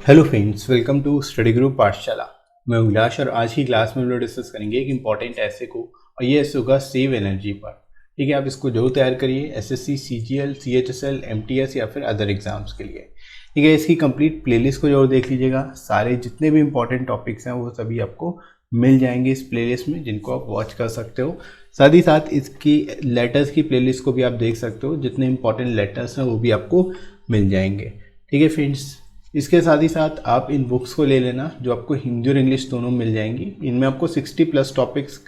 Hello friends, welcome to study group Pathshala. मैं उल्लास और आज की क्लास में हम लोग डिस्कस करेंगे एक इंपॉर्टेंट ऐसे को, और ये ऐसे होगा सेव एनर्जी पर। ठीक है, आप इसको जरूर तैयार करिए एसएससी, सीजीएल, सीएचएसएल, एमटीएस या फिर अदर एग्जाम्स के लिए। ठीक है, इसकी कंप्लीट प्लेलिस्ट को जरूर देख लीजिएगा। सारे जितने भी इंपॉर्टेंट टॉपिक्स हैं वो सभी आपको मिल जाएंगे इस प्लेलिस्ट में, जिनको आप वॉच कर सकते हो। साथ ही साथ इसकी लेटर्स की प्लेलिस्ट को भी आप देख सकते हो, जितने इंपॉर्टेंट लेटर्स हैं वो भी आपको मिल जाएंगे। ठीक है फ्रेंड्स, इसके साथ ही साथ आप इन बुक्स को ले लेना जो आपको हिंदी और इंग्लिश दोनों मिल जाएंगी। इनमें आपको 60+ टॉपिक्स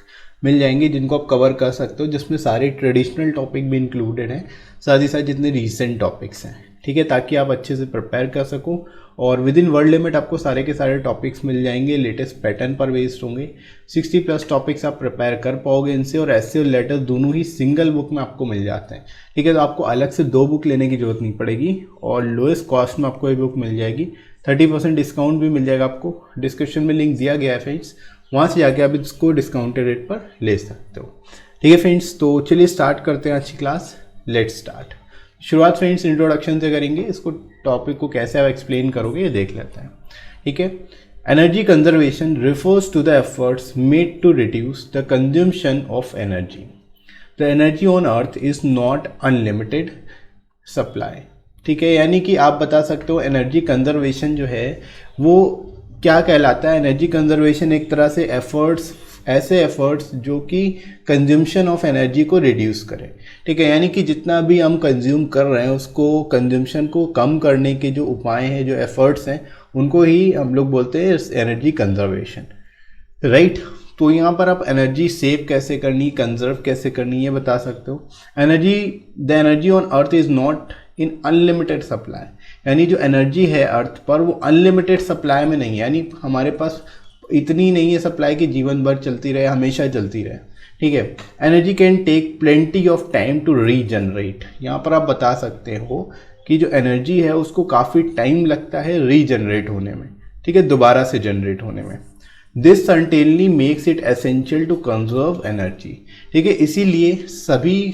मिल जाएंगे जिनको आप कवर कर सकते हो, जिसमें सारे ट्रेडिशनल टॉपिक भी इंक्लूडेड हैं, साथ ही साथ जितने रीसेंट टॉपिक्स हैं। ठीक है, ताकि आप अच्छे से प्रिपेयर कर सको और विद इन वर्ड लिमिट आपको सारे के सारे टॉपिक्स मिल जाएंगे, लेटेस्ट पैटर्न पर बेस्ड होंगे। 60+ टॉपिक्स आप प्रिपेयर कर पाओगे इनसे, और ऐसे और लेटर दोनों ही सिंगल बुक में आपको मिल जाते हैं। ठीक है, तो आपको अलग से 2 बुक लेने की जरूरत नहीं पड़ेगी और लोएस्ट कॉस्ट में आपको ये बुक मिल जाएगी। 30% डिस्काउंट भी मिल जाएगा आपको। डिस्क्रिप्शन में लिंक दिया गया है फ्रेंड्स, वहाँ से जाके आप इसको डिस्काउंटेड रेट पर ले सकते हो। ठीक है फ्रेंड्स, तो चलिए स्टार्ट करते हैं आज की क्लास। Let's start. शुरुआत फ्रेंड्स इंट्रोडक्शन से करेंगे। इसको टॉपिक को कैसे आप एक्सप्लेन करोगे ये देख लेते हैं। ठीक है, energy conservation refers to the efforts made to reduce the consumption of energy. The energy on earth is not unlimited supply. ठीक है, यानी कि आप बता सकते हो एनर्जी कंजर्वेशन जो है वो क्या कहलाता है। एनर्जी कंजर्वेशन एक तरह से ऐसे एफर्ट्स जो कि कंज्यूम्शन ऑफ एनर्जी को रिड्यूस करें। ठीक है, यानी कि जितना भी हम कंज्यूम कर रहे हैं उसको कंज्यूम्शन को कम करने के जो उपाय हैं, जो एफर्ट्स हैं, उनको ही हम लोग बोलते हैं एनर्जी कंजर्वेशन। राइट, तो यहाँ पर आप एनर्जी सेव कैसे करनी, कंजर्व कैसे करनी, ये बता सकते हो। The energy on earth is not in unlimited supply, यानी जो एनर्जी है अर्थ पर वो अनलिमिटेड सप्लाई में नहीं है, यानी हमारे पास इतनी नहीं है सप्लाई कि जीवन भर चलती रहे, हमेशा चलती रहे। ठीक है, energy can take plenty of time to regenerate. यहाँ पर आप बता सकते हो कि जो एनर्जी है उसको काफ़ी टाइम लगता है रीजनरेट होने में। ठीक है, दोबारा से जनरेट होने में। This certainly makes it essential to conserve energy. ठीक है, इसीलिए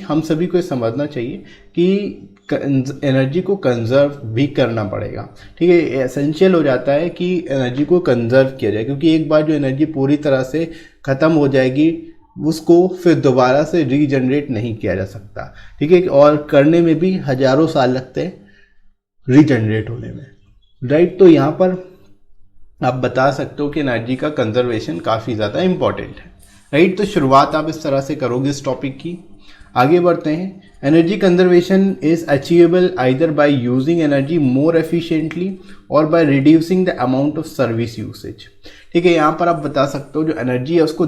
हम सभी को समझना चाहिए कि एनर्जी को कंजर्व भी करना पड़ेगा। ठीक है, एसेंशियल हो जाता है कि एनर्जी को कंजर्व किया जाए, क्योंकि एक बार जो एनर्जी पूरी तरह से ख़त्म हो जाएगी उसको फिर दोबारा से रीजनरेट नहीं किया जा सकता। ठीक है, और करने में भी हजारों साल लगते हैं रीजनरेट होने में। राइट, तो यहाँ पर आप बता सकते हो कि एनर्जी का कंजर्वेशन काफ़ी ज़्यादा इंपॉर्टेंट है। राइट, तो शुरुआत आप इस तरह से करोगे इस टॉपिक की। आगे बढ़ते हैं। Energy conservation is achievable either by using energy more efficiently और by reducing the amount of service usage. ठीक है, यहाँ पर आप बता सकते हो जो एनर्जी है उसको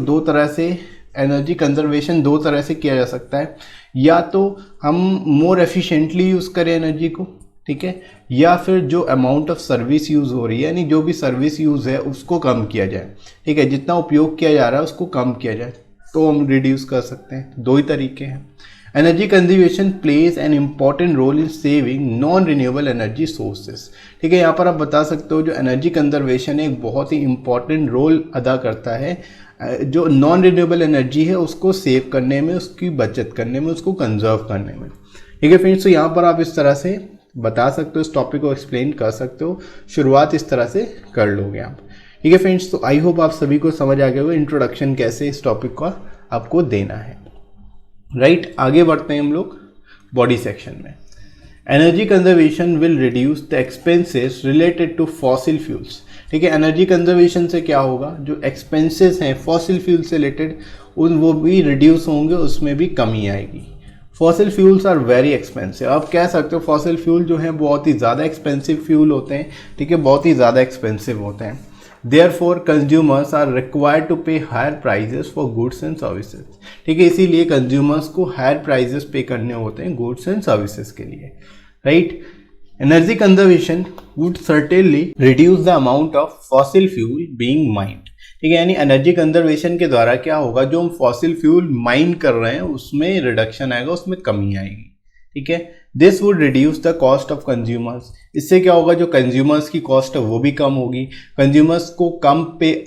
एनर्जी कंजर्वेशन 2 तरह से किया जा सकता है। या तो हम मोर एफिशिएंटली यूज़ करें एनर्जी को, ठीक है, या फिर जो अमाउंट ऑफ सर्विस यूज़ हो रही है, यानी जो भी सर्विस यूज़ है उसको कम किया जाए। ठीक है, जितना उपयोग किया जा रहा है उसको कम किया जाए, तो हम रिड्यूस कर सकते हैं। 2 ही तरीके हैं। Energy conservation plays an important role in saving non renewable energy sources. ठीक है, यहाँ पर आप बता सकते हो जो एनर्जी कंजर्वेशन है एक बहुत ही इंपॉर्टेंट रोल अदा करता है जो नॉन रिन्यूएबल एनर्जी है उसको सेव करने में, उसकी बचत करने में, उसको कंजर्व करने में। ठीक है फ्रेंड्स, तो यहाँ पर आप इस तरह से बता सकते हो, इस टॉपिक को एक्सप्लेन कर सकते हो। शुरुआत इस तरह से कर लोगे आप। ठीक है फ्रेंड्स, तो आई होप आप सभी को समझ आ गया होगा इंट्रोडक्शन कैसे इस टॉपिक का आपको देना है। राइट, आगे बढ़ते हैं हम लोग बॉडी सेक्शन में। Energy conservation will reduce the expenses related to fossil fuels. ठीक है, एनर्जी कंजर्वेशन से क्या होगा, जो एक्सपेंसेस हैं फॉसिल फ्यूल से रिलेटेड वो भी रिड्यूस होंगे, उसमें भी कमी आएगी। Fossil fuels are very expensive. आप कह सकते हो फॉसिल फ्यूल जो है बहुत ही ज़्यादा एक्सपेंसिव फ्यूल होते हैं। ठीक है, बहुत ही ज़्यादा एक्सपेंसिव होते हैं। Therefore, consumers are required to pay higher prices for goods and services. ठीक है, इसीलिए कंज्यूमर्स को हायर प्राइजेस पे करने होते हैं गुड्स एंड सर्विसेज के लिए। Right, energy conservation would certainly reduce the amount of fossil fuel being mind. ठीक है, यानी एनर्जी कंजर्वेशन के द्वारा क्या होगा, जो हम फॉसिल फ्यूल माइन कर रहे हैं उसमें रिडक्शन आएगा, उसमें कमी आएगी। ठीक है, this would reduce the cost of consumers. इससे क्या होगा, जो कंज्यूमर्स की कॉस्ट है वो भी कम होगी। कंज्यूमर्स को कम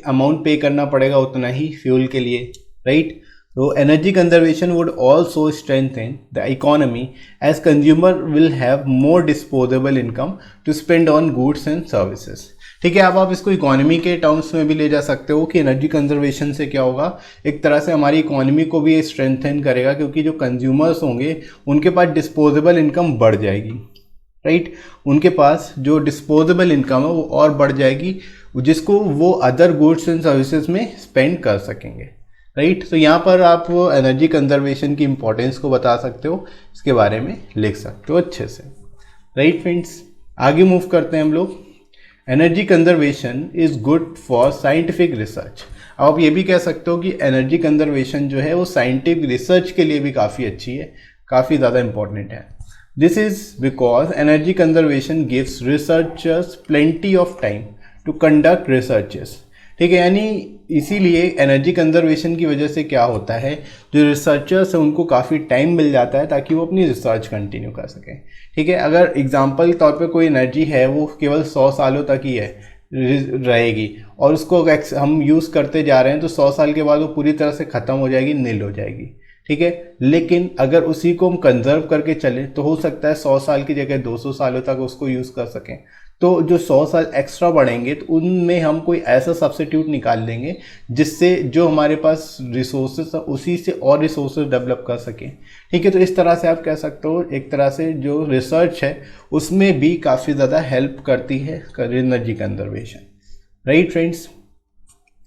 अमाउंट पे करना पड़ेगा उतना ही फ्यूल के लिए। Right, So energy conservation would also strengthen the economy as consumer will have more disposable income to spend on goods and services. ठीक है, अब आप इसको इकोनॉमी के टर्म्स में भी ले जा सकते हो कि एनर्जी कंजर्वेशन से क्या होगा, एक तरह से हमारी इकोनॉमी को भी स्ट्रेंथन करेगा क्योंकि जो कंज्यूमर्स होंगे उनके पास डिस्पोजेबल इनकम बढ़ जाएगी, राइट। उनके पास जो डिस्पोजेबल इनकम है वो और बढ़ जाएगी जिसको वो अदर गुड्स एंड सर्विसेज में स्पेंड कर सकेंगे, राइट। तो यहाँ पर आप एनर्जी कंजर्वेशन की इंपॉर्टेंस को बता सकते हो, इसके बारे में लिख सकते हो अच्छे से, राइट फ्रेंड्स। आगे मूव करते हैं हम लोग। Energy conservation is good for scientific research. अब आप ये भी कह सकते हो कि एनर्जी कंजर्वेशन जो है वो साइंटिफिक रिसर्च के लिए भी काफ़ी अच्छी है, काफ़ी ज़्यादा इंपॉर्टेंट है। This is because energy conservation gives researchers plenty of time to conduct researches. ठीक है, यानी इसीलिए एनर्जी कंजर्वेशन की वजह से क्या होता है, जो रिसर्चर्स हैं उनको काफ़ी टाइम मिल जाता है ताकि वो अपनी रिसर्च कंटिन्यू कर सकें। ठीक है, अगर एग्जांपल के तौर पे कोई एनर्जी है वो केवल 100 सालों तक ही है रहेगी और उसको हम यूज़ करते जा रहे हैं तो 100 साल के बाद वो पूरी तरह से ख़त्म हो जाएगी, नील हो जाएगी। ठीक है, लेकिन अगर उसी को हम कंजर्व करके चलें तो हो सकता है 100 साल की जगह 200 सालों तक उसको यूज़ कर सकें। तो जो 100 साल एक्स्ट्रा बढ़ेंगे तो उनमें हम कोई ऐसा सब्स्टिट्यूट निकाल लेंगे जिससे जो हमारे पास रिसोर्सेज है उसी से और रिसोर्सेज डेवलप कर सकें। ठीक है, तो इस तरह से आप कह सकते हो एक तरह से जो रिसर्च है उसमें भी काफ़ी ज़्यादा हेल्प करती है energy conservation, right friends.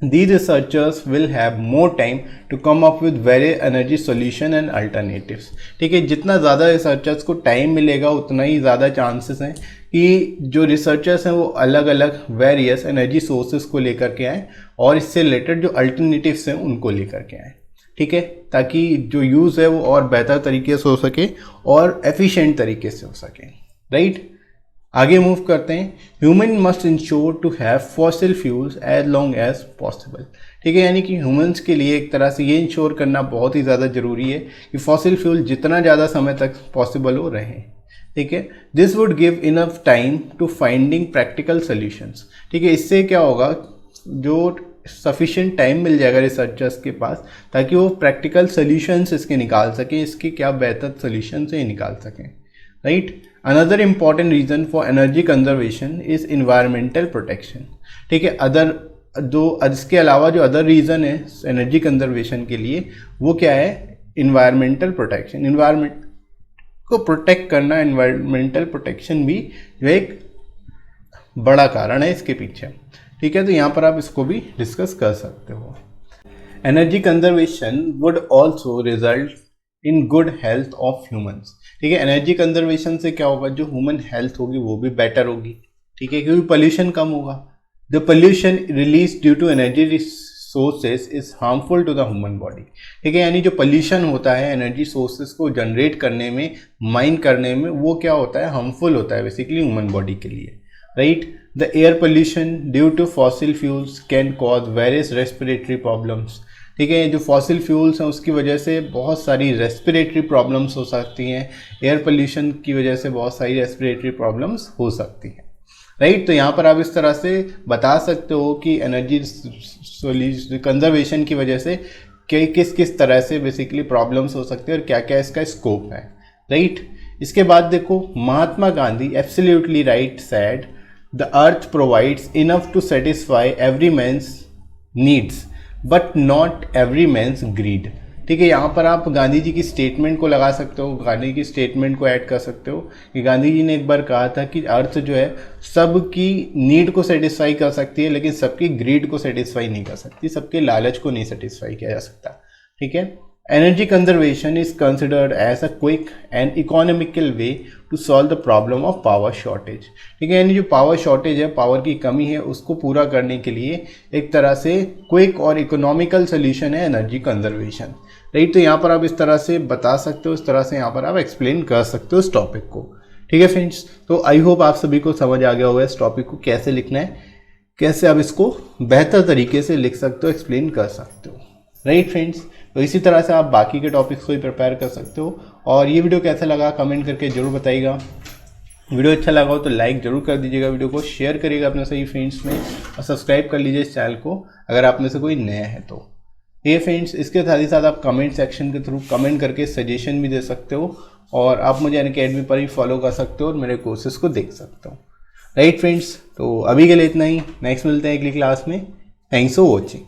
These researchers will have more time to come up with various energy solution and alternatives। ठीक है, जितना ज़्यादा रिसर्चर्स को टाइम मिलेगा उतना ही ज़्यादा चांसेस हैं कि जो रिसर्चर्स हैं वो अलग अलग वेरियस एनर्जी सोर्सेज को लेकर के आएँ और इससे रिलेटेड जो अल्टरनेटिव्स हैं उनको लेकर के आएँ। ठीक है, ताकि जो यूज़ है वो और बेहतर तरीके से हो सके और एफिशिएंट तरीके से हो सके, राइट। आगे मूव करते हैं। Human must ensure to have fossil fuels as long as possible. ठीक है, यानी कि ह्यूमंस के लिए एक तरह से ये इंश्योर करना बहुत ही ज़्यादा ज़रूरी है कि फॉसिल फ्यूल जितना ज़्यादा समय तक पॉसिबल हो रहे। ठीक है, this would give enough time to finding practical solutions. ठीक है, इससे क्या होगा, जो सफिशिएंट टाइम मिल जाएगा रिसर्चर्स के पास ताकि वो प्रैक्टिकल सोल्यूशंस इसके निकाल सकें, इसके क्या बेहतर सोल्यूशन से निकाल सकें, right. Another important reason for energy conservation is environmental protection। ठीक है, इसके अलावा जो अदर रीज़न है एनर्जी कंजर्वेशन के लिए वो क्या है, इन्वायरमेंटल प्रोटेक्शन। इन्वायरमेंट को प्रोटेक्ट करना, इन्वायरमेंटल प्रोटेक्शन भी जो एक बड़ा कारण है इसके पीछे। ठीक है, तो यहाँ पर आप इसको भी डिस्कस कर सकते हो। Energy conservation would also result in good health of humans. ठीक है, एनर्जी कंजर्वेशन से क्या होगा, जो ह्यूमन हेल्थ होगी वो भी बेटर होगी। ठीक है, क्योंकि पोल्यूशन कम होगा। The pollution release due to energy resources is harmful to the human body. ठीक है, यानी जो पोल्यूशन होता है एनर्जी सोर्सेज को जनरेट करने में, माइन करने में, वो क्या होता है, हार्मफुल होता है बेसिकली ह्यूमन बॉडी के लिए, right. The air pollution due to fossil fuels can cause various respiratory problems. ठीक है, जो फॉसिल फ्यूल्स हैं उसकी वजह से बहुत सारी रेस्पिरेटरी प्रॉब्लम्स हो सकती हैं, एयर पोल्यूशन की वजह से बहुत सारी रेस्पिरेटरी प्रॉब्लम्स हो सकती हैं, राइट। तो यहाँ पर आप इस तरह से बता सकते हो कि एनर्जी कंजर्वेशन की वजह से किस किस तरह से बेसिकली प्रॉब्लम्स हो सकती है और क्या क्या इसका स्कोप है, राइट। इसके बाद देखो, Mahatma Gandhi absolutely right said the earth provides enough to satisfy every man's needs but not every man's greed. ठीक है, यहाँ पर आप गांधी जी की स्टेटमेंट को लगा सकते हो, गांधी की स्टेटमेंट को ऐड कर सकते हो कि गांधी जी ने एक बार कहा था कि अर्थ जो है सबकी नीड को सेटिस्फाई कर सकती है लेकिन सबकी ग्रीड को सेटिस्फाई नहीं कर सकती, सबके लालच को नहीं सेटिस्फाई किया जा सकता। ठीक है, energy conservation is considered as a quick and economical way to solve the problem of power shortage. ठीक है, यानी जो पावर शॉर्टेज है, पावर की कमी है, उसको पूरा करने के लिए एक तरह से क्विक और इकोनॉमिकल सोल्यूशन है एनर्जी कंजर्वेशन, राइट। तो यहाँ पर आप इस तरह से बता सकते हो, इस तरह से यहाँ पर आप एक्सप्लेन कर सकते हो इस टॉपिक को। ठीक है फ्रेंड्स, तो आई होप आप सभी को समझ आ गया होगा इस टॉपिक को कैसे लिखना है, कैसे आप इसको बेहतर तरीके से लिख सकते हो, एक्सप्लेन कर सकते हो, राइट फ्रेंड्स। तो इसी तरह से आप बाकी के टॉपिक्स को भी प्रिपेयर कर सकते हो। और ये वीडियो कैसा लगा कमेंट करके जरूर बताइएगा। वीडियो अच्छा लगा हो तो लाइक जरूर कर दीजिएगा, वीडियो को शेयर करिएगा अपने सही फ्रेंड्स में और सब्सक्राइब कर लीजिए इस चैनल को अगर आप में से कोई नया है तो, ये फ्रेंड्स, इसके साथ ही साथ आप कमेंट सेक्शन के थ्रू कमेंट करके सजेशन भी दे सकते हो और आप मुझे अनअकैडमी पर ही फॉलो कर सकते हो और मेरे कोर्सेज को देख सकते हो। राइट फ्रेंड्स, तो अभी के लिए इतना ही। नेक्स्ट मिलते हैं अगली क्लास में। Thanks for watching.